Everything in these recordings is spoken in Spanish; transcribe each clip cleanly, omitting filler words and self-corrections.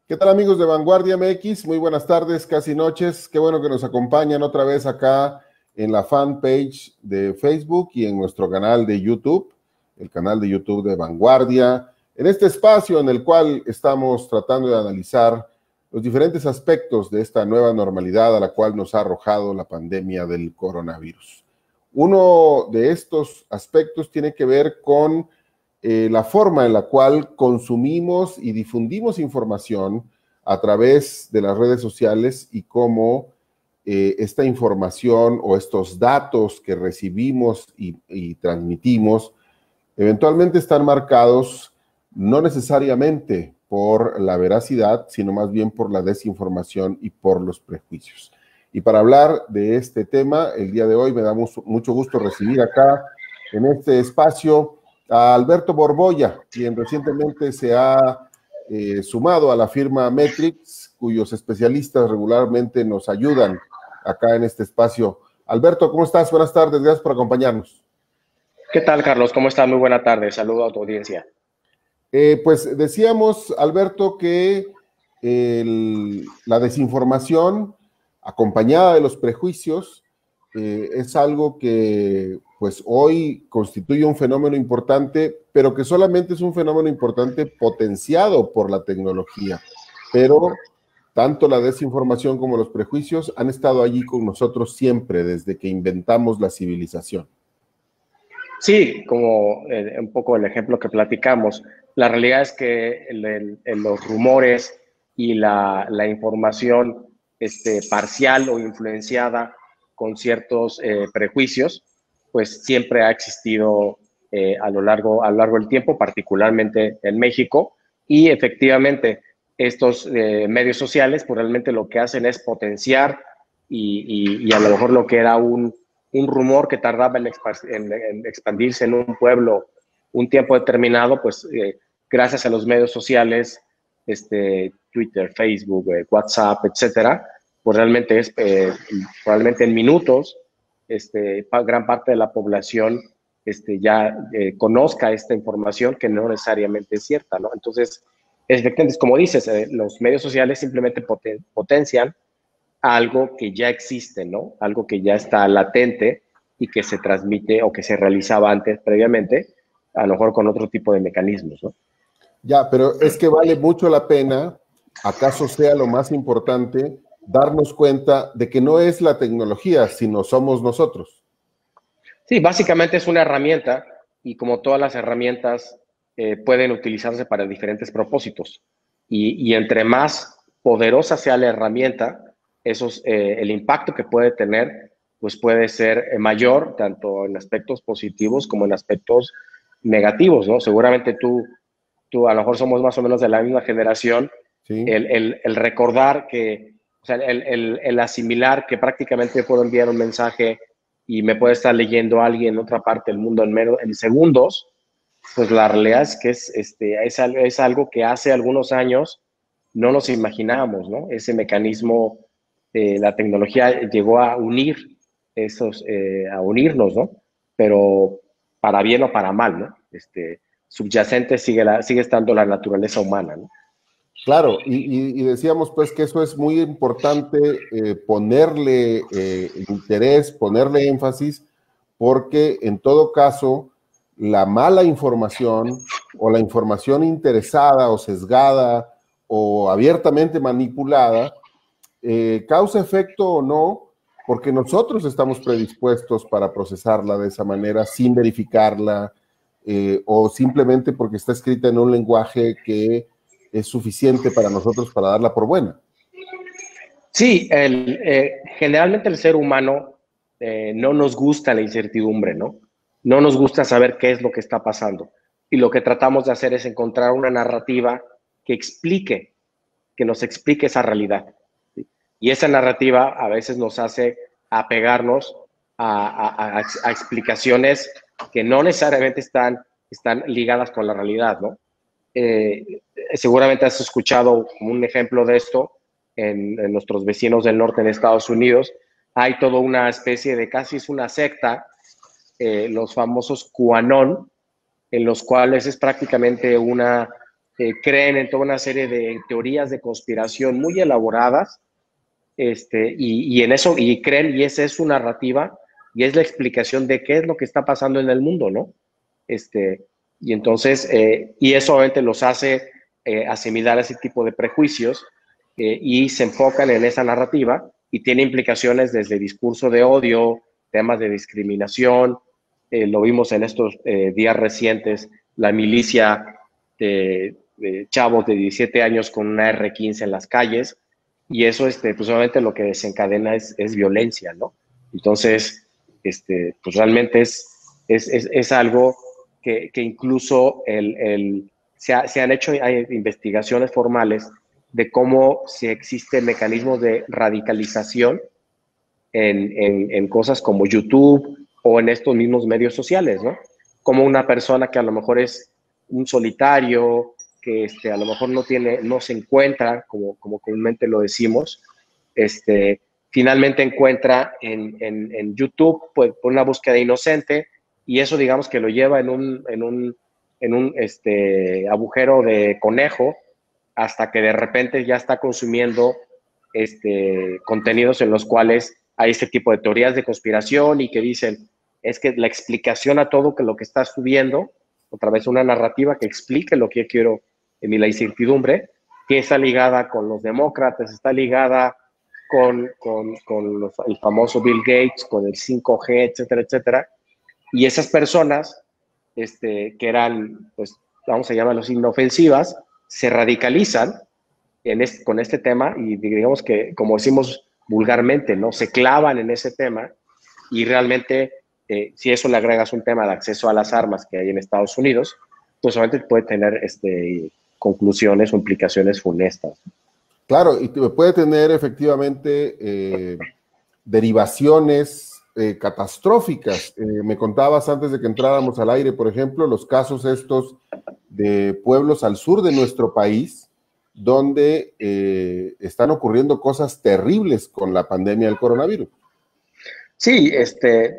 ¿Qué tal, amigos de Vanguardia MX? Muy buenas tardes, casi noches. Qué bueno que nos acompañan otra vez acá en la fanpage de Facebook y en nuestro canal de YouTube, el canal de YouTube de Vanguardia, en este espacio en el cual estamos tratando de analizar los diferentes aspectos de esta nueva normalidad a la cual nos ha arrojado la pandemia del coronavirus. Uno de estos aspectos tiene que ver con la forma en la cual consumimos y difundimos información a través de las redes sociales y cómo esta información o estos datos que recibimos y transmitimos eventualmente están marcados no necesariamente por la veracidad, sino más bien por la desinformación y por los prejuicios. Y para hablar de este tema, el día de hoy me da mucho gusto recibir acá en este espacio a Alberto Borbolla, quien recientemente se ha sumado a la firma Metrix, cuyos especialistas regularmente nos ayudan acá en este espacio. Alberto, ¿cómo estás? Buenas tardes, gracias por acompañarnos. ¿Qué tal, Carlos? ¿Cómo estás? Muy buena tarde. Saludo a tu audiencia. Pues decíamos, Alberto, que la desinformación acompañada de los prejuicios es algo que pues hoy constituye un fenómeno importante, pero que solamente es un fenómeno importante potenciado por la tecnología. Pero tanto la desinformación como los prejuicios han estado allí con nosotros siempre, desde que inventamos la civilización. Sí, como un poco el ejemplo que platicamos, la realidad es que los rumores y la información parcial o influenciada con ciertos prejuicios, pues siempre ha existido a lo largo del tiempo, particularmente en México, y efectivamente estos medios sociales pues realmente lo que hacen es potenciar y a lo mejor lo que era un rumor que tardaba en expandirse en un pueblo un tiempo determinado, pues gracias a los medios sociales, Twitter, Facebook, WhatsApp, etcétera, pues realmente es probablemente en minutos, gran parte de la población ya conozca esta información que no necesariamente es cierta, ¿no? Entonces, efectivamente, como dices, los medios sociales simplemente potencian algo que ya existe, ¿no? Algo que ya está latente y que se transmite o que se realizaba antes, previamente, a lo mejor con otro tipo de mecanismos, ¿no? Ya, pero es que vale mucho la pena, acaso sea lo más importante, darnos cuenta de que no es la tecnología, sino somos nosotros. Sí, básicamente es una herramienta y como todas las herramientas pueden utilizarse para diferentes propósitos. Y entre más poderosa sea la herramienta, el impacto que puede tener pues puede ser mayor, tanto en aspectos positivos como en aspectos negativos, ¿no? Seguramente tú a lo mejor somos más o menos de la misma generación, ¿Sí? el recordar que, o sea, el asimilar que prácticamente puedo enviar un mensaje y me puede estar leyendo alguien en otra parte del mundo en segundos, pues la realidad es que es algo que hace algunos años no nos imaginábamos, ¿no? Ese mecanismo, la tecnología llegó a unir a unirnos, ¿no? Pero para bien o para mal, ¿no? Subyacente sigue estando la naturaleza humana, ¿no? Claro, y decíamos pues que eso es muy importante ponerle interés, ponerle énfasis, porque en todo caso la mala información o la información interesada o sesgada o abiertamente manipulada causa efecto o no, porque nosotros estamos predispuestos para procesarla de esa manera sin verificarla o simplemente porque está escrita en un lenguaje que es suficiente para nosotros para darla por buena. Sí, generalmente el ser humano no nos gusta la incertidumbre, ¿no? No nos gusta saber qué es lo que está pasando. Y lo que tratamos de hacer es encontrar una narrativa que nos explique esa realidad. ¿Sí? Y esa narrativa a veces nos hace apegarnos a explicaciones que no necesariamente están ligadas con la realidad, ¿no? Seguramente has escuchado un ejemplo de esto en nuestros vecinos del norte en Estados Unidos. Hay toda una especie de, casi es una secta, los famosos QAnon, en los cuales es prácticamente creen en toda una serie de teorías de conspiración muy elaboradas, y en eso, y creen, y esa es su narrativa, y es la explicación de qué es lo que está pasando en el mundo, ¿no? Y entonces, y eso obviamente los hace asimilar ese tipo de prejuicios, y se enfocan en esa narrativa, y tiene implicaciones desde discurso de odio, temas de discriminación, lo vimos en estos días recientes, la milicia de chavos de 17 años con una R15 en las calles, y eso, pues obviamente lo que desencadena es violencia, ¿no? Entonces, pues realmente es algo que incluso se han hecho hay investigaciones formales de cómo si existen mecanismos de radicalización en cosas como YouTube o en estos mismos medios sociales, ¿no? Como una persona que a lo mejor es un solitario, que a lo mejor no se encuentra, como comúnmente lo decimos, finalmente encuentra en YouTube pues, por una búsqueda inocente, y eso digamos que lo lleva en un agujero de conejo, hasta que de repente ya está consumiendo contenidos en los cuales hay este tipo de teorías de conspiración y que dicen, es que la explicación a todo que lo que está subiendo, otra vez una narrativa que explique lo que yo quiero en la incertidumbre, que está ligada con los demócratas, está ligada con el famoso Bill Gates, con el 5G, etcétera, etcétera. Y esas personas, que eran, pues, vamos a llamarlos inofensivas, se radicalizan con este tema y digamos que, como decimos vulgarmente, ¿no? Se clavan en ese tema y realmente, si eso le agregas un tema de acceso a las armas que hay en Estados Unidos, pues solamente puede tener conclusiones o implicaciones funestas. Claro, y puede tener efectivamente derivaciones catastróficas. Me contabas antes de que entráramos al aire, por ejemplo, los casos estos de pueblos al sur de nuestro país, donde están ocurriendo cosas terribles con la pandemia del coronavirus. Sí,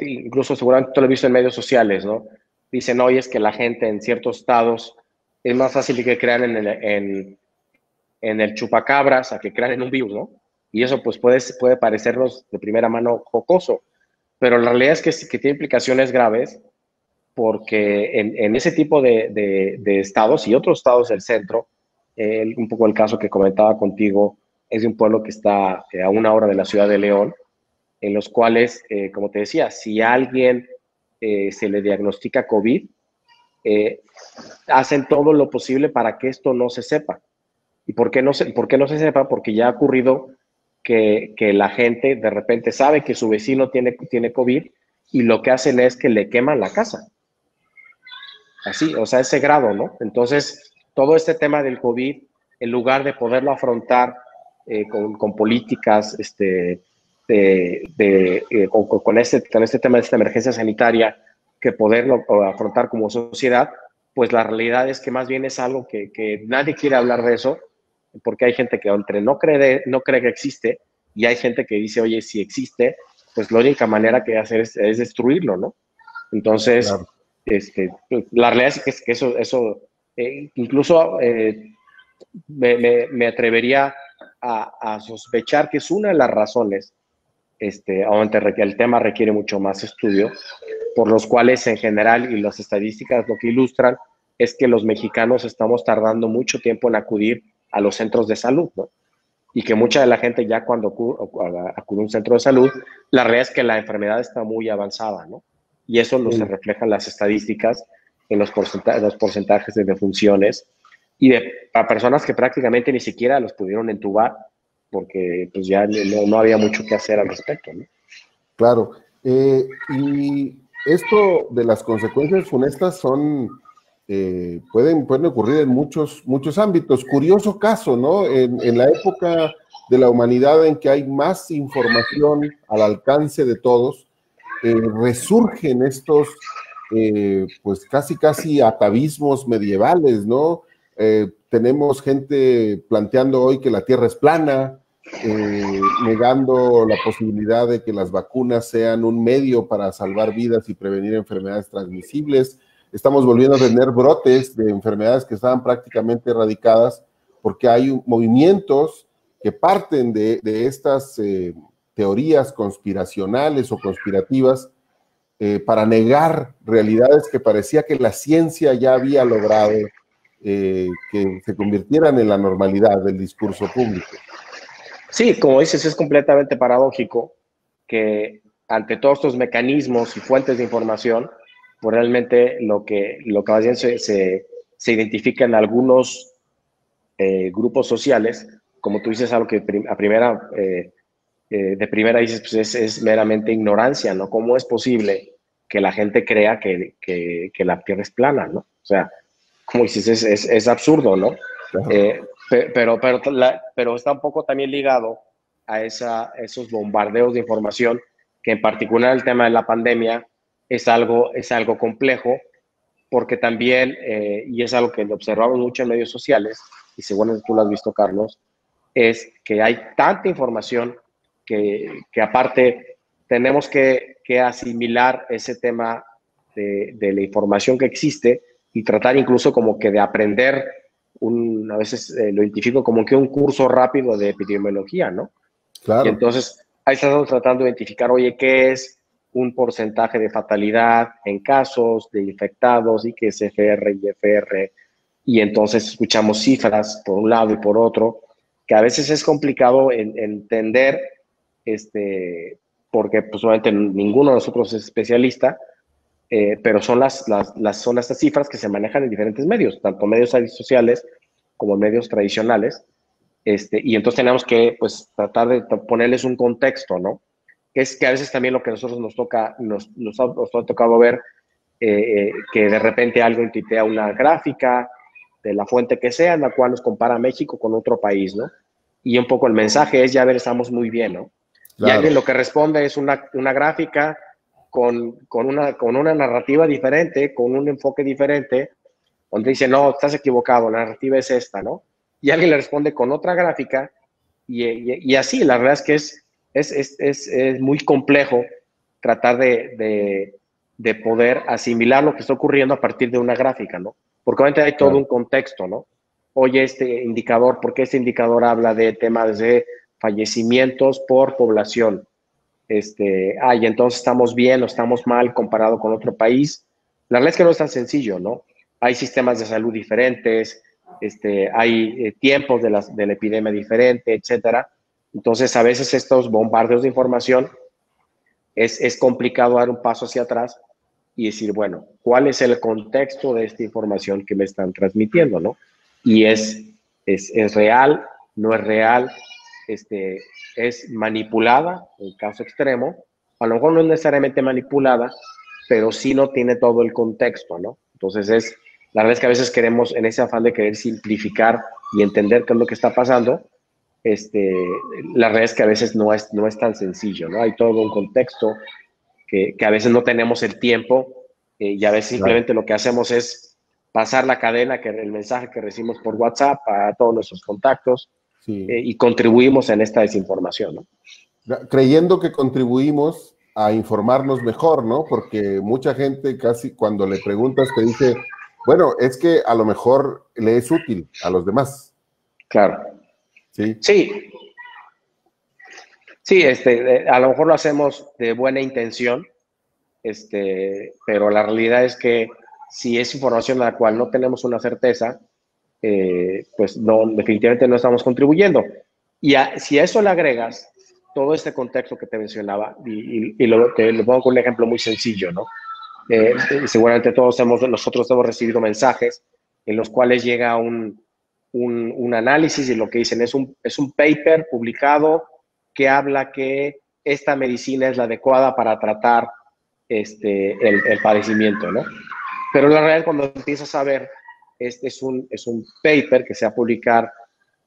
incluso seguramente tú lo has visto en medios sociales, ¿no? Dicen, oye, es que la gente en ciertos estados es más fácil que crean en el chupacabras a que crean en un virus, ¿no? Y eso pues puede parecernos de primera mano jocoso, pero la realidad es que tiene implicaciones graves, porque en ese tipo de estados y otros estados del centro, un poco el caso que comentaba contigo es de un pueblo que está a 1 hora de la ciudad de León, en los cuales, como te decía, si a alguien se le diagnostica COVID, hacen todo lo posible para que esto no se sepa. ¿Y por qué no se sepa? Porque ya ha ocurrido que la gente de repente sabe que su vecino tiene COVID y lo que hacen es que le queman la casa. Así, o sea, ese grado, ¿no? Entonces, todo este tema del COVID, en lugar de poderlo afrontar con políticas, con este tema de esta emergencia sanitaria, que poderlo afrontar como sociedad, pues la realidad es que más bien es algo que nadie quiere hablar de eso, porque hay gente que entre no cree que existe, y hay gente que dice, oye, si existe, pues la única manera que hacer es destruirlo, ¿no? Entonces, claro. La realidad es que eso incluso me atrevería a sospechar que es una de las razones, aunque el tema requiere mucho más estudio, por los cuales en general, y las estadísticas lo que ilustran, es que los mexicanos estamos tardando mucho tiempo en acudir a los centros de salud, ¿no? Y que mucha de la gente ya cuando acude a un centro de salud, la realidad es que la enfermedad está muy avanzada, ¿no? Y eso se refleja en las estadísticas, en los porcentajes de defunciones, y para personas que prácticamente ni siquiera los pudieron entubar, porque pues ya no había mucho que hacer al respecto, ¿no? Claro. Y esto de las consecuencias funestas pueden ocurrir en muchos ámbitos. Curioso caso, ¿no? En la época de la humanidad en que hay más información al alcance de todos, resurgen estos, pues casi atavismos medievales, ¿no? Tenemos gente planteando hoy que la Tierra es plana, negando la posibilidad de que las vacunas sean un medio para salvar vidas y prevenir enfermedades transmisibles. estamos volviendo a tener brotes de enfermedades que estaban prácticamente erradicadas, porque hay movimientos que parten de estas teorías conspiracionales o conspirativas para negar realidades que parecía que la ciencia ya había logrado que se convirtieran en la normalidad del discurso público. Sí, como dices, es completamente paradójico que ante todos estos mecanismos y fuentes de información, pues realmente lo que más bien se identifica en algunos grupos sociales, como tú dices, algo que de primera dices, pues es meramente ignorancia, ¿no? ¿Cómo es posible que la gente crea que la Tierra es plana, ¿no? O sea, como dices, es absurdo, ¿no? Claro. Pero está un poco también ligado a esos bombardeos de información, que en particular el tema de la pandemia es algo complejo, porque también, y es algo que observamos mucho en medios sociales, y seguramente tú lo has visto, Carlos, es que hay tanta información que aparte tenemos que asimilar ese tema de la información que existe y tratar incluso como que de aprender, a veces lo identifico como que un curso rápido de epidemiología, ¿no? Y Claro. entonces ahí estamos tratando de identificar, oye, ¿qué es un porcentaje de fatalidad en casos de infectados y qué es FR y FR? Y entonces escuchamos cifras por un lado y por otro, que a veces es complicado entender, porque pues obviamente ninguno de nosotros es especialista, pero son son estas cifras que se manejan en diferentes medios, tanto medios sociales como medios tradicionales, y entonces tenemos que pues tratar de ponerles un contexto, ¿no? Que es que a veces también lo que a nosotros nos ha tocado ver, que de repente alguien tuitea una gráfica de la fuente que sea, en la cual nos compara México con otro país, ¿no? Y un poco el mensaje es, ya ver, estamos muy bien, ¿no? Y Claro. alguien lo que responde es una gráfica con una narrativa diferente, con un enfoque diferente, donde dice, no, estás equivocado, la narrativa es esta, ¿no? Y alguien le responde con otra gráfica, y así, la verdad es que es muy complejo tratar de poder asimilar lo que está ocurriendo a partir de una gráfica, ¿no? Porque obviamente hay todo Claro. un contexto, ¿no? Oye, este indicador, ¿por qué este indicador habla de temas de fallecimientos por población? Y entonces estamos bien o estamos mal comparado con otro país. La verdad es que no es tan sencillo, ¿no? Hay sistemas de salud diferentes, hay tiempos de la epidemia diferente, etcétera. Entonces, a veces estos bombardeos de información es complicado dar un paso hacia atrás y decir, bueno, ¿cuál es el contexto de esta información que me están transmitiendo, no? Y es real, no es real, es manipulada, en caso extremo, a lo mejor no es necesariamente manipulada, pero sí no tiene todo el contexto, ¿no? Entonces la verdad es que a veces queremos, en ese afán de querer simplificar y entender qué es lo que está pasando, la verdad es que a veces no es tan sencillo, ¿no? Hay todo un contexto que a veces no tenemos el tiempo, y a veces Claro. simplemente lo que hacemos es pasar la cadena, el mensaje que recibimos por WhatsApp a todos nuestros contactos, Sí. y contribuimos en esta desinformación, ¿no? Creyendo que contribuimos a informarnos mejor, ¿no? Porque mucha gente casi cuando le preguntas te dice, bueno, es que a lo mejor le es útil a los demás, Claro. ¿sí? Sí, sí, a lo mejor lo hacemos de buena intención, pero la realidad es que si es información a la cual no tenemos una certeza, pues no, definitivamente no estamos contribuyendo. Y si a eso le agregas todo este contexto que te mencionaba, y te pongo con un ejemplo muy sencillo, ¿no? Seguramente nosotros hemos recibido mensajes en los cuales llega un análisis, y lo que dicen es un paper publicado que habla que esta medicina es la adecuada para tratar el padecimiento, ¿no? Pero la realidad, cuando empiezas a ver, es un paper que se va a publicar,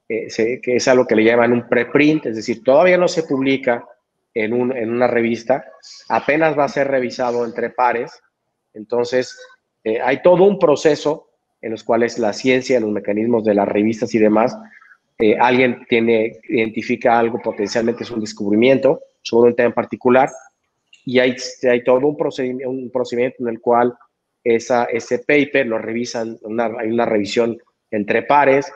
que es algo que le llaman un preprint, es decir, todavía no se publica en una revista, apenas va a ser revisado entre pares. Entonces, hay todo un proceso en los cuales la ciencia, los mecanismos de las revistas y demás, alguien identifica algo, potencialmente es un descubrimiento sobre un tema en particular, y hay todo un procedimiento en el cual ese paper, lo revisan, hay una revisión entre pares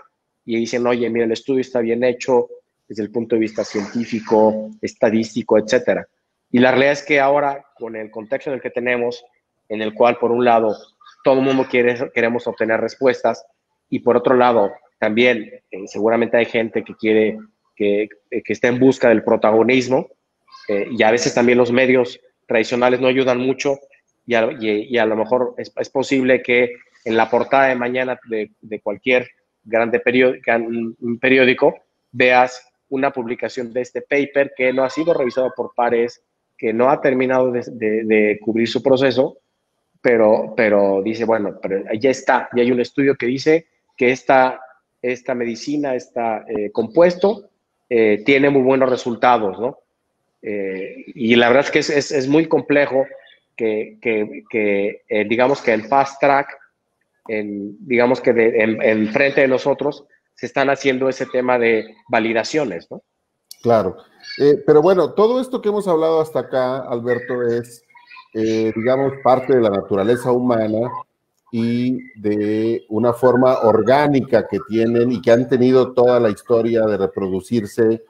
y dicen, oye, mira, el estudio está bien hecho desde el punto de vista científico, estadístico, etcétera. Y la realidad es que ahora, con el contexto en el que tenemos, en el cual, por un lado, todo el mundo queremos obtener respuestas, y por otro lado, también seguramente hay gente que quiere, que está en busca del protagonismo, y a veces también los medios tradicionales no ayudan mucho, y a lo mejor es posible que en la portada de mañana de cualquier grande periódico veas una publicación de este paper que no ha sido revisado por pares, que no ha terminado de cubrir su proceso, pero dice, bueno, pero ya está, ya hay un estudio que dice que esta medicina, compuesto, tiene muy buenos resultados, ¿no? Y la verdad es que es muy complejo que digamos que en fast track, digamos que en frente de nosotros, se están haciendo ese tema de validaciones, ¿no? Claro. Pero bueno, todo esto que hemos hablado hasta acá, Alberto, es, digamos, parte de la naturaleza humana y de una forma orgánica que tienen y que han tenido toda la historia de reproducirse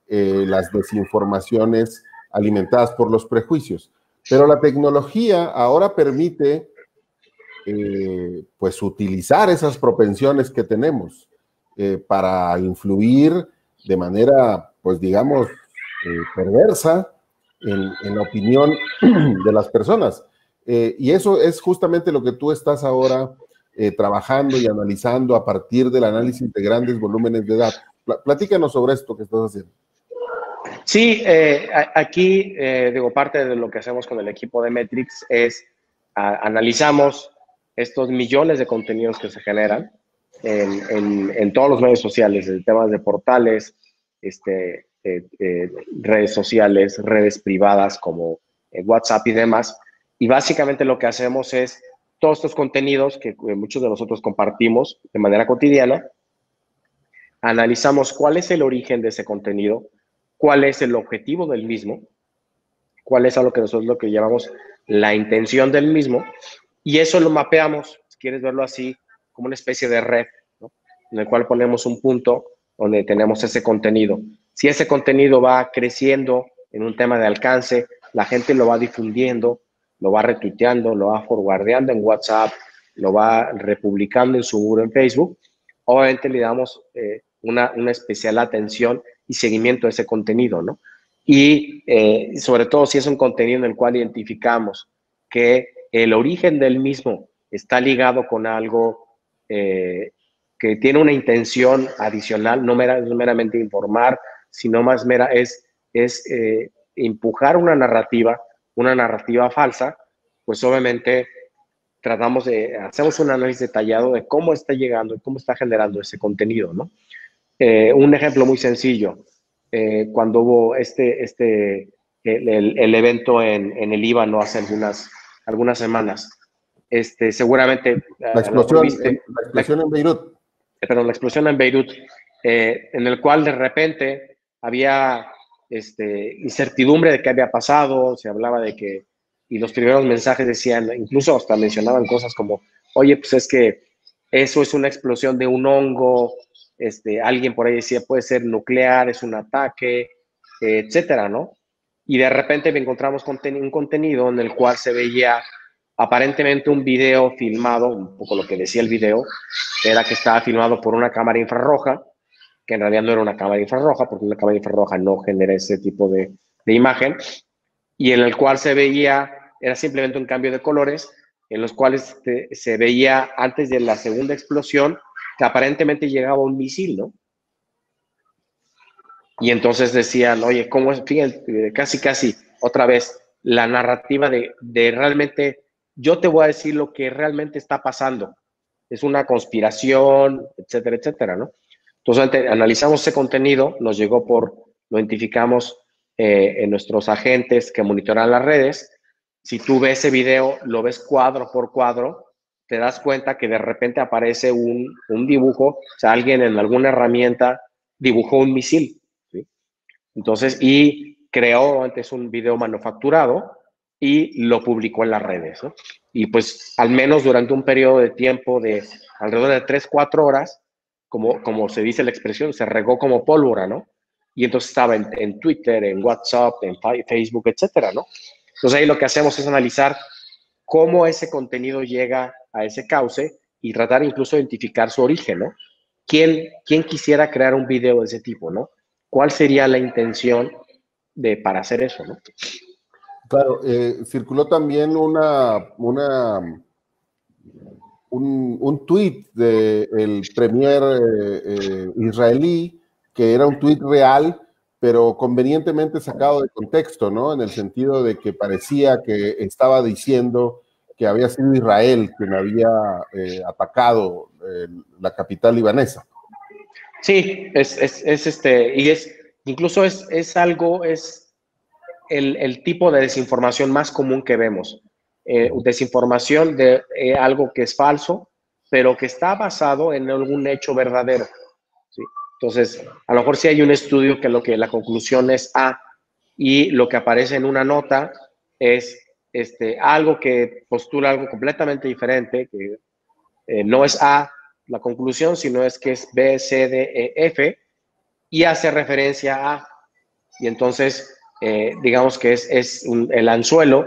las desinformaciones alimentadas por los prejuicios. Pero la tecnología ahora permite pues utilizar esas propensiones que tenemos para influir de manera, pues digamos, perversa en la opinión de las personas. Y eso es justamente lo que tú estás ahora trabajando y analizando a partir del análisis de grandes volúmenes de datos. Platícanos sobre esto que estás haciendo. Sí, aquí, digo, parte de lo que hacemos con el equipo de Metrics es analizamos estos millones de contenidos que se generan en todos los medios sociales, en temas de portales, redes sociales, redes privadas como WhatsApp y demás. Y básicamente lo que hacemos es todos estos contenidos que muchos de nosotros compartimos de manera cotidiana, analizamos cuál es el origen de ese contenido, cuál es el objetivo del mismo, cuál es a lo que nosotros lo que llamamos la intención del mismo, y eso lo mapeamos, si quieres verlo así, como una especie de red, ¿no? En el cual ponemos un punto donde tenemos ese contenido. Si ese contenido va creciendo en un tema de alcance, la gente lo va difundiendo, lo va retuiteando, lo va forwardeando en WhatsApp, lo va republicando en su muro en Facebook, obviamente le damos una especial atención y seguimiento a ese contenido, ¿no? Y sobre todo si es un contenido en el cual identificamos que el origen del mismo está ligado con algo que tiene una intención adicional, no meramente informar, sino más es empujar una narrativa falsa, pues obviamente hacemos un análisis detallado de cómo está llegando y cómo está generando ese contenido, ¿no? Un ejemplo muy sencillo, cuando hubo el evento en el Líbano hace algunas semanas, seguramente La explosión en Beirut. Perdón, la explosión en Beirut, en el cual de repente había incertidumbre de qué había pasado, se hablaba de que, y los primeros mensajes decían, incluso hasta mencionaban cosas como, oye, pues es que eso es una explosión de un hongo, alguien por ahí decía, puede ser nuclear, es un ataque, etcétera, ¿no? Y de repente encontramos un contenido en el cual se veía aparentemente un video filmado, un poco lo que decía el video, era que estaba filmado por una cámara infrarroja, que en realidad no era una cámara infrarroja, porque una cámara infrarroja no genera ese tipo de imagen, y en el cual se veía, era simplemente un cambio de colores, en los cuales se veía antes de la segunda explosión que aparentemente llegaba un misil, ¿no? Y entonces decían, oye, ¿cómo es? Fíjense, casi, otra vez, la narrativa de realmente, yo te voy a decir lo que realmente está pasando. Es una conspiración, etcétera, etcétera, ¿no? Entonces, analizamos ese contenido, lo identificamos en nuestros agentes que monitoran las redes. Si tú ves ese video, lo ves cuadro por cuadro, te das cuenta que de repente aparece un dibujo, o sea, alguien en alguna herramienta dibujó un misil, ¿sí? Entonces, y creó antes un video manufacturado y lo publicó en las redes, ¿no? Y pues al menos durante un periodo de tiempo de alrededor de 3, 4 horas, como se dice la expresión, se regó como pólvora, ¿no? Y entonces estaba en Twitter, en WhatsApp, en Facebook, etcétera, ¿no? Entonces ahí lo que hacemos es analizar cómo ese contenido llega a ese cauce y tratar incluso de identificar su origen, ¿no? ¿Quién quisiera crear un video de ese tipo, ¿no? ¿Cuál sería la intención para hacer eso, ¿no? Claro, circuló también un tuit del premier israelí, que era un tuit real, pero convenientemente sacado de contexto, ¿no? En el sentido de que parecía que estaba diciendo que había sido Israel quien había atacado la capital libanesa. Sí, incluso es algo, es el tipo de desinformación más común que vemos. Desinformación de algo que es falso, pero que está basado en algún hecho verdadero, ¿sí? Entonces, a lo mejor sí hay un estudio que la conclusión es A, y lo que aparece en una nota es algo que postula algo completamente diferente, que no es A la conclusión, sino es que es B, C, D, E, F, y hace referencia a, y entonces digamos que es el anzuelo,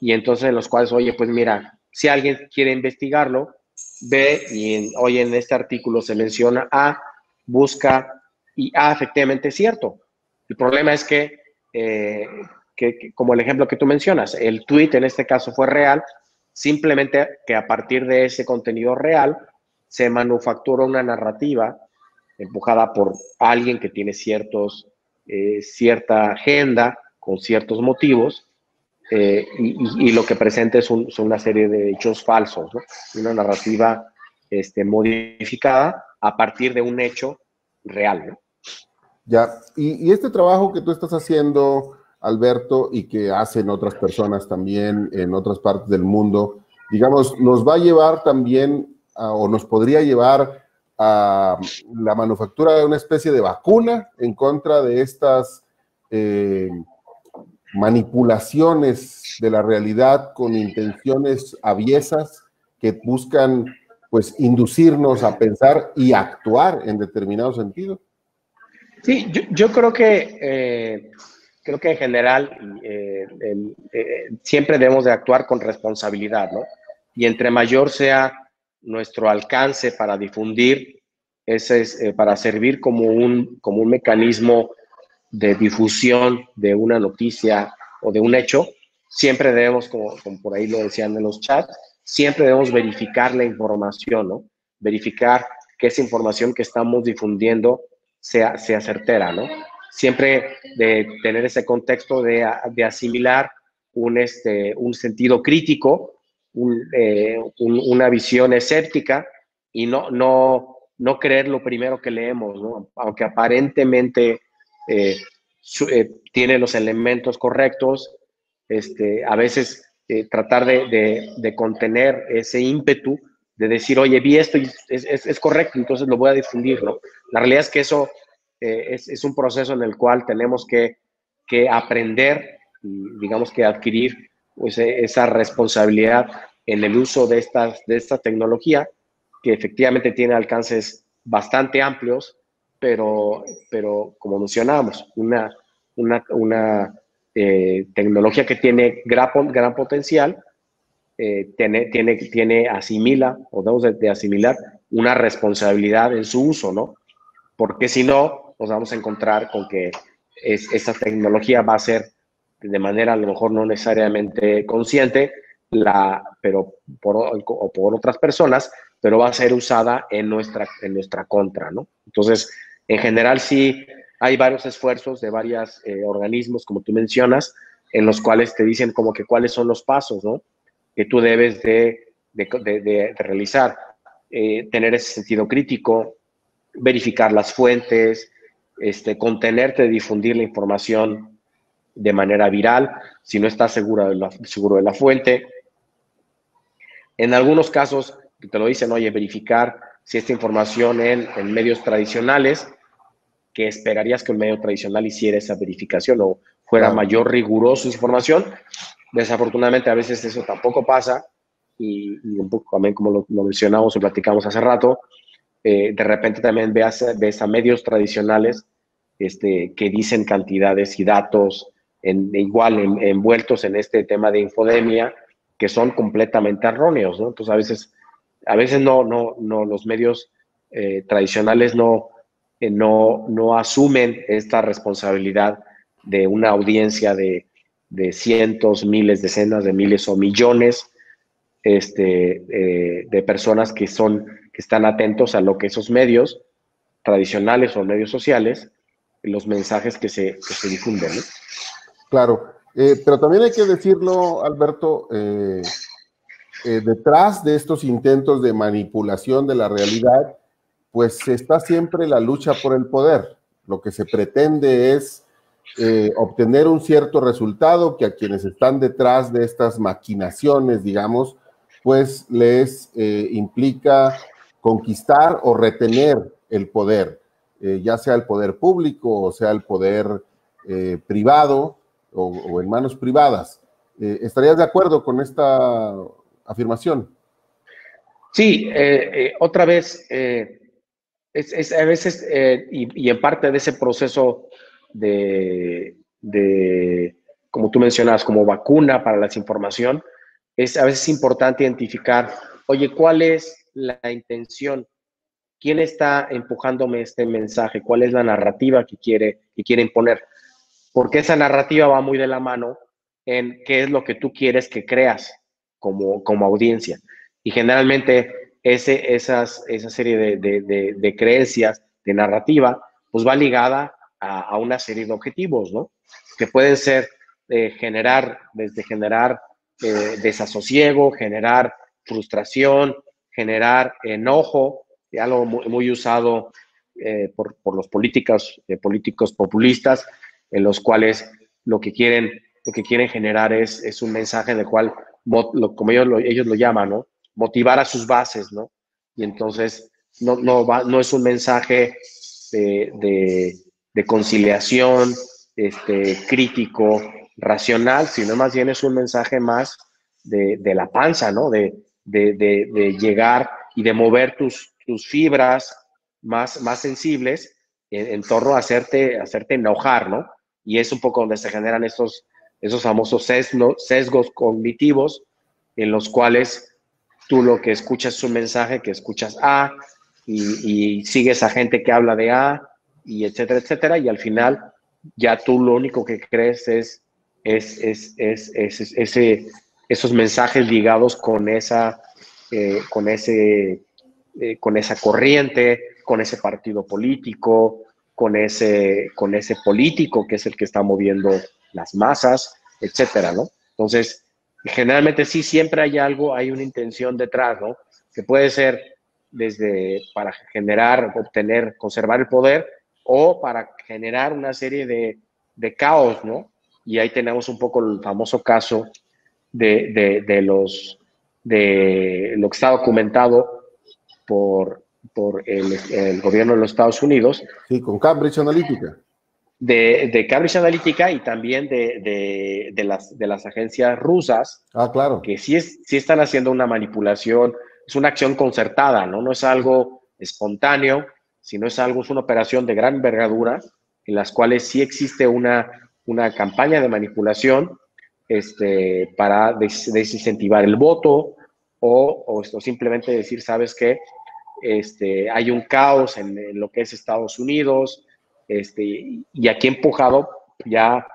y entonces en los cuales, oye, pues mira, si alguien quiere investigarlo, ve y hoy en este artículo se menciona A, busca, y A efectivamente es cierto. El problema es que como el ejemplo que tú mencionas, el tweet en este caso fue real, simplemente que a partir de ese contenido real se manufactura una narrativa empujada por alguien que tiene cierta agenda con ciertos motivos, y lo que presenta son una serie de hechos falsos, ¿no? Una narrativa modificada a partir de un hecho real, ¿no? Ya, y este trabajo que tú estás haciendo, Alberto, y que hacen otras personas también en otras partes del mundo, digamos, nos va a llevar también, o nos podría llevar a la manufactura de una especie de vacuna en contra de estas manipulaciones de la realidad con intenciones aviesas que buscan, pues, inducirnos a pensar y actuar en determinado sentido. Sí, yo creo que en general siempre debemos de actuar con responsabilidad, ¿no? Y entre mayor sea nuestro alcance para difundir, ese es para servir como un mecanismo de difusión de una noticia o de un hecho, siempre debemos, como por ahí lo decían en los chats, siempre debemos verificar la información, ¿no? Verificar que esa información que estamos difundiendo sea certera, ¿no? Siempre de tener ese contexto de asimilar un sentido crítico, una visión escéptica, y no creer lo primero que leemos, ¿no? Aunque aparentemente tiene los elementos correctos, a veces tratar de contener ese ímpetu de decir, oye, vi esto y es correcto, entonces lo voy a difundir, ¿no? La realidad es que eso es un proceso en el cual tenemos que aprender y, digamos, que adquirir pues, esa responsabilidad en el uso de esta tecnología, que efectivamente tiene alcances bastante amplios, pero como mencionábamos, una tecnología que tiene gran potencial, asimila, o debemos de asimilar una responsabilidad en su uso, ¿no? Porque si no, nos vamos a encontrar con que esta tecnología va a ser de manera a lo mejor no necesariamente consciente, pero por otras personas, pero va a ser usada en nuestra contra, ¿no? Entonces, en general sí hay varios esfuerzos de varios organismos, como tú mencionas, en los cuales te dicen como que cuáles son los pasos, ¿no? Que tú debes de realizar. Tener ese sentido crítico, verificar las fuentes, contenerte de difundir la información de manera viral, si no estás seguro de la fuente. En algunos casos, te lo dicen, oye, verificar si esta información en medios tradicionales, que esperarías que un medio tradicional hiciera esa verificación o fuera Claro. mayor riguroso su información, Desafortunadamente a veces eso tampoco pasa y un poco también como lo mencionamos y platicamos hace rato, de repente también ves a medios tradicionales que dicen cantidades y datos envueltos en este tema de infodemia que son completamente erróneos, ¿no? Entonces a veces no los medios tradicionales no asumen esta responsabilidad de una audiencia de cientos, miles, decenas de miles o millones de personas que están atentos a lo que esos medios tradicionales o medios sociales, los mensajes que se difunden, ¿no? Claro, pero también hay que decirlo, Alberto, detrás de estos intentos de manipulación de la realidad, pues está siempre la lucha por el poder. Lo que se pretende es obtener un cierto resultado que a quienes están detrás de estas maquinaciones, digamos, pues les implica conquistar o retener el poder, ya sea el poder público o sea el poder privado o en manos privadas. ¿Estarías de acuerdo con esta afirmación? Sí, otra vez, a veces, y en parte de ese proceso como tú mencionas, como vacuna para la desinformación, es a veces importante identificar, oye, ¿cuál es la intención? ¿Quién está empujándome este mensaje? ¿Cuál es la narrativa que quiere imponer? Porque esa narrativa va muy de la mano en qué es lo que tú quieres que creas como audiencia. Y generalmente esa serie de creencias, de narrativa, pues va ligada a una serie de objetivos, ¿no? Que pueden ser generar desasosiego, generar frustración, generar enojo, algo muy usado por los políticos populistas, en los cuales lo que quieren generar es un mensaje en el cual, como ellos lo llaman, ¿no? Motivar a sus bases, ¿no? Y entonces no es un mensaje de conciliación, crítico, racional, sino más bien es un mensaje más de la panza, ¿no? De llegar y de mover tus fibras más sensibles en torno a hacerte enojar, ¿no? Y es un poco donde se generan esos famosos sesgos cognitivos en los cuales tú lo que escuchas es un mensaje que escuchas A y sigues a gente que habla de A y etcétera, etcétera, y al final ya tú lo único que crees es esos mensajes ligados con esa corriente, con ese partido político, con ese político que es el que está moviendo las masas, etcétera, ¿no? Entonces, generalmente sí, siempre hay una intención detrás, ¿no? Que puede ser desde para conservar el poder o para generar una serie de caos, ¿no? Y ahí tenemos un poco el famoso caso de lo que está documentado por el gobierno de los Estados Unidos. Sí, con Cambridge Analytica. De Cambridge Analytica y también de las agencias rusas. Ah, claro. Que sí están haciendo una manipulación, es una acción concertada, ¿no? No es algo espontáneo, sino es una operación de gran envergadura en las cuales sí existe una campaña de manipulación para desincentivar el voto o simplemente decir, ¿sabes qué? Hay un caos en lo que es Estados Unidos, y aquí empujado ya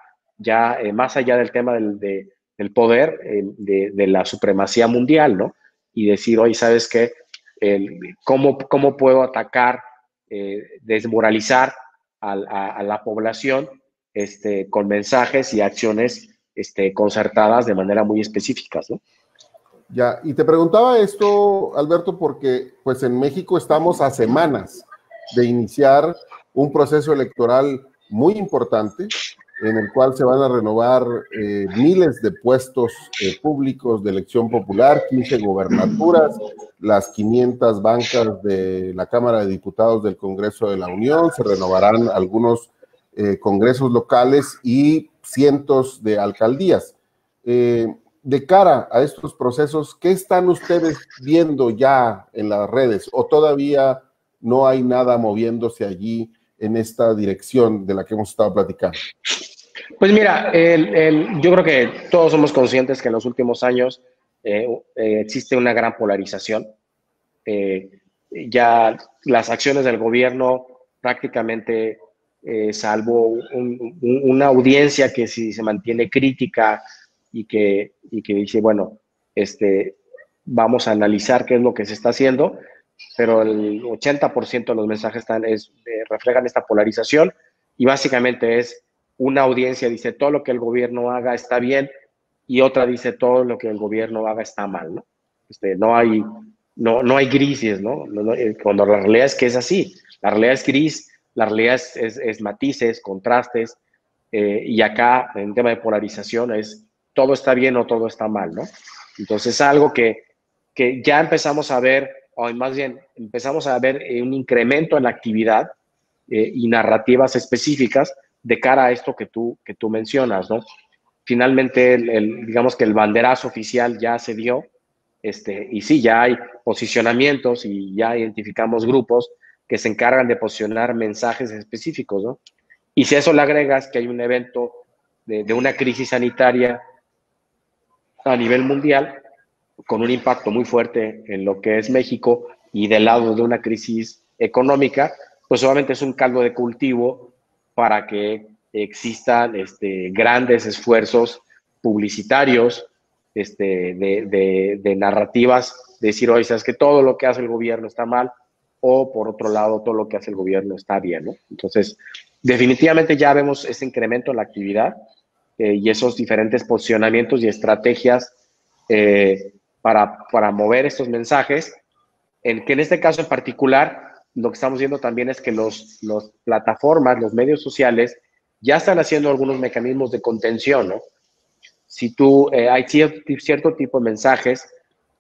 más allá del tema del poder, de la supremacía mundial, ¿no? Y decir, oye, ¿sabes qué? ¿Cómo puedo atacar, desmoralizar a la población con mensajes y acciones concertadas de manera muy específicas, ¿no? Ya, y te preguntaba esto, Alberto, porque pues en México estamos a semanas de iniciar un proceso electoral muy importante en el cual se van a renovar miles de puestos públicos de elección popular, 15 gobernaturas, las 500 bancas de la Cámara de Diputados del Congreso de la Unión, se renovarán algunos congresos locales y cientos de alcaldías. de cara a estos procesos, ¿qué están ustedes viendo ya en las redes? ¿O todavía no hay nada moviéndose allí en esta dirección de la que hemos estado platicando? Pues mira, yo creo que todos somos conscientes que en los últimos años existe una gran polarización. Ya las acciones del gobierno prácticamente, salvo una audiencia que si se mantiene crítica y que dice, bueno, vamos a analizar qué es lo que se está haciendo, pero el 80% de los mensajes reflejan esta polarización y básicamente es una audiencia dice todo lo que el gobierno haga está bien y otra dice todo lo que el gobierno haga está mal, ¿no? No hay grises, ¿no? Cuando la realidad es que es así, la realidad es gris, la realidad es matices, contrastes, y acá en tema de polarización es todo está bien o todo está mal, ¿no? Entonces algo que ya empezamos a ver, o más bien empezamos a ver un incremento en la actividad y narrativas específicas de cara a esto que tú mencionas, ¿no? Finalmente, digamos que el banderazo oficial ya se dio, y sí, ya hay posicionamientos y ya identificamos grupos que se encargan de posicionar mensajes específicos, ¿no? Y si a eso le agregas que hay un evento de una crisis sanitaria a nivel mundial, con un impacto muy fuerte en lo que es México y del lado de una crisis económica, pues obviamente es un caldo de cultivo para que existan grandes esfuerzos publicitarios, de narrativas, de decir, oye, sabes que todo lo que hace el gobierno está mal, o por otro lado, todo lo que hace el gobierno está bien, ¿no? Entonces, definitivamente ya vemos ese incremento en la actividad y esos diferentes posicionamientos y estrategias para mover estos mensajes, que en este caso en particular, lo que estamos viendo también es que los plataformas, los medios sociales, ya están haciendo algunos mecanismos de contención, ¿no? Si tú, hay cierto tipo de mensajes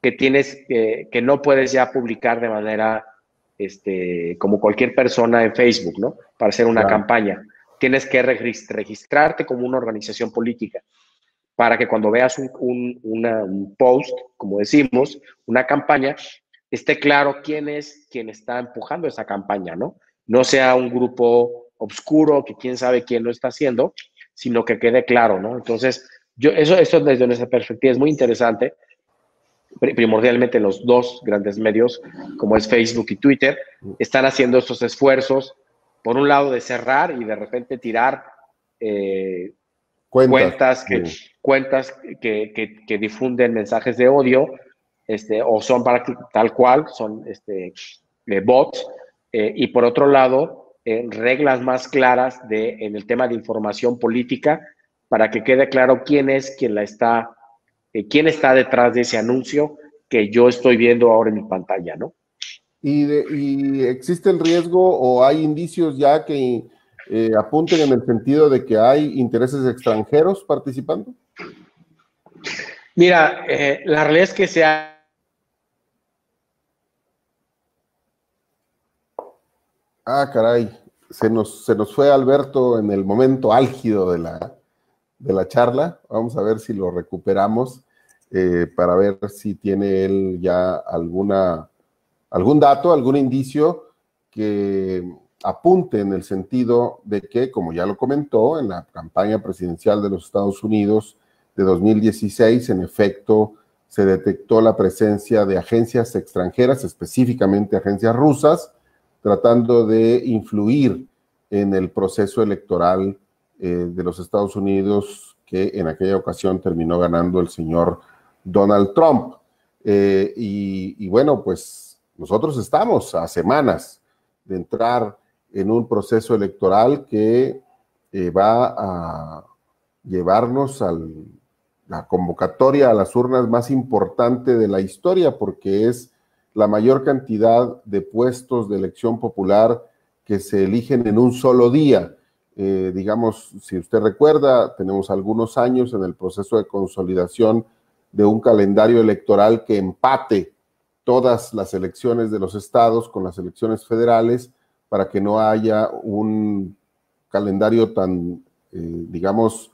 que no puedes ya publicar de manera, como cualquier persona en Facebook, ¿no? Para hacer una campaña. Tienes que registrarte como una organización política para que cuando veas un post, como decimos, una campaña, esté claro quién es quien está empujando esa campaña, ¿no? No sea un grupo obscuro que quién sabe quién lo está haciendo, sino que quede claro, ¿no? Entonces, eso desde nuestra perspectiva es muy interesante. Primordialmente los dos grandes medios, como es Facebook y Twitter, están haciendo estos esfuerzos, por un lado de cerrar y de repente tirar cuentas que difunden mensajes de odio, o son tal cual, son bots, y por otro lado, reglas más claras en el tema de información política para que quede claro quién es quién está detrás de ese anuncio que yo estoy viendo ahora en mi pantalla, ¿no? ¿Y existe el riesgo o hay indicios ya que apunten en el sentido de que hay intereses extranjeros participando? Mira, la realidad es que se ha... Ah, caray, se nos fue Alberto en el momento álgido de la charla. Vamos a ver si lo recuperamos para ver si tiene él ya algún dato, algún indicio que apunte en el sentido de que, como ya lo comentó, en la campaña presidencial de los Estados Unidos de 2016, en efecto, se detectó la presencia de agencias extranjeras, específicamente agencias rusas, tratando de influir en el proceso electoral de los Estados Unidos, que en aquella ocasión terminó ganando el señor Donald Trump. Y bueno, pues nosotros estamos a semanas de entrar en un proceso electoral que va a llevarnos a la convocatoria a las urnas más importante de la historia, porque es la mayor cantidad de puestos de elección popular que se eligen en un solo día. Digamos, si usted recuerda, tenemos algunos años en el proceso de consolidación de un calendario electoral que empate todas las elecciones de los estados con las elecciones federales para que no haya un calendario tan, digamos,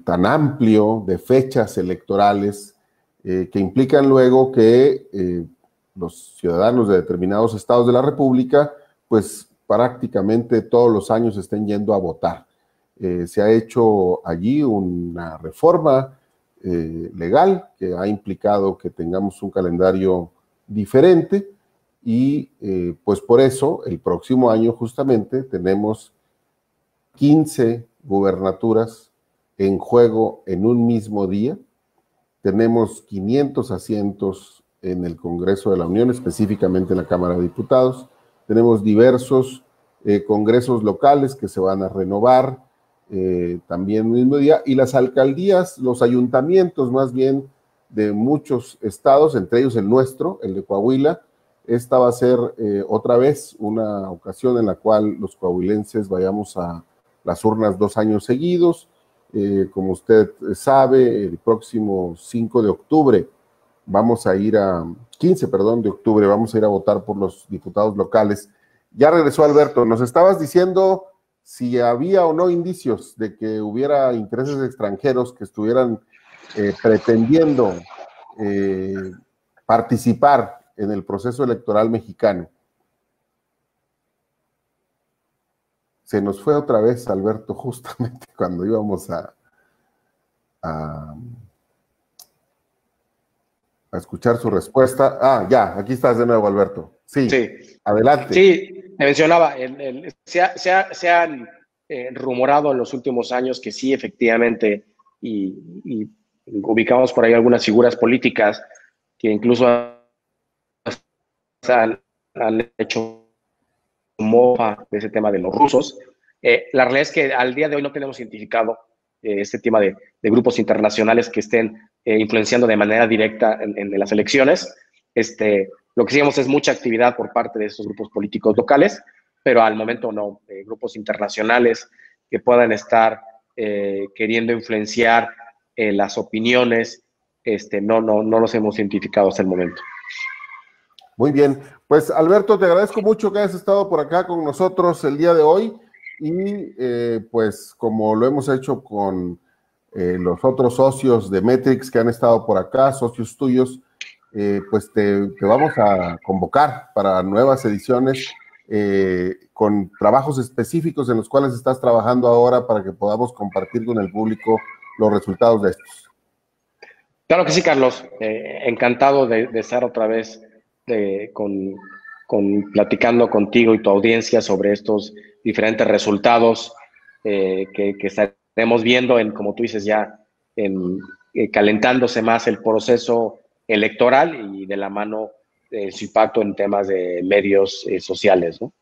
tan amplio de fechas electorales que implican luego que los ciudadanos de determinados estados de la República, pues prácticamente todos los años estén yendo a votar. Se ha hecho allí una reforma legal que ha implicado que tengamos un calendario diferente y pues por eso el próximo año justamente tenemos 15 gubernaturas en juego en un mismo día. Tenemos 500 asientos en el Congreso de la Unión, específicamente en la Cámara de Diputados. Tenemos diversos congresos locales que se van a renovar también el mismo día, y las alcaldías, los ayuntamientos más bien de muchos estados, entre ellos el nuestro, el de Coahuila. Esta va a ser otra vez una ocasión en la cual los coahuilenses vayamos a las urnas 2 años seguidos. Como usted sabe, el próximo 5 de octubre vamos a ir a, 15, perdón, de octubre, vamos a ir a votar por los diputados locales. Ya regresó Alberto, nos estabas diciendo si había o no indicios de que hubiera intereses extranjeros que estuvieran pretendiendo participar en el proceso electoral mexicano. Se nos fue otra vez Alberto justamente cuando íbamos a escuchar su respuesta. Ah, ya, aquí estás de nuevo, Alberto. Sí, adelante. Sí, me mencionaba, se han rumorado en los últimos años que sí, efectivamente, y ubicamos por ahí algunas figuras políticas que incluso han hecho mofa de ese tema de los rusos. La realidad es que al día de hoy no tenemos identificado este tema de grupos internacionales que estén influenciando de manera directa en las elecciones. Lo que sí vemos es mucha actividad por parte de estos grupos políticos locales, pero al momento no. Grupos internacionales que puedan estar queriendo influenciar las opiniones, no los hemos identificado hasta el momento. Muy bien, pues Alberto, te agradezco mucho que hayas estado por acá con nosotros el día de hoy y pues como lo hemos hecho con los otros socios de Metrix que han estado por acá, socios tuyos, pues te vamos a convocar para nuevas ediciones con trabajos específicos en los cuales estás trabajando ahora para que podamos compartir con el público los resultados de estos. Claro que sí, Carlos. Encantado de estar otra vez platicando contigo y tu audiencia sobre estos diferentes resultados que estaremos viendo como tú dices, ya calentándose más el proceso electoral y de la mano su impacto en temas de medios sociales, ¿no?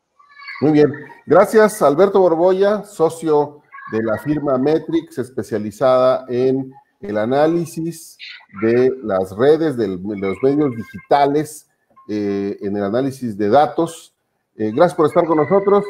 Muy bien. Gracias, Alberto Borbolla, socio de la firma Metrix, especializada en el análisis de las redes, de los medios digitales, en el análisis de datos. Gracias por estar con nosotros.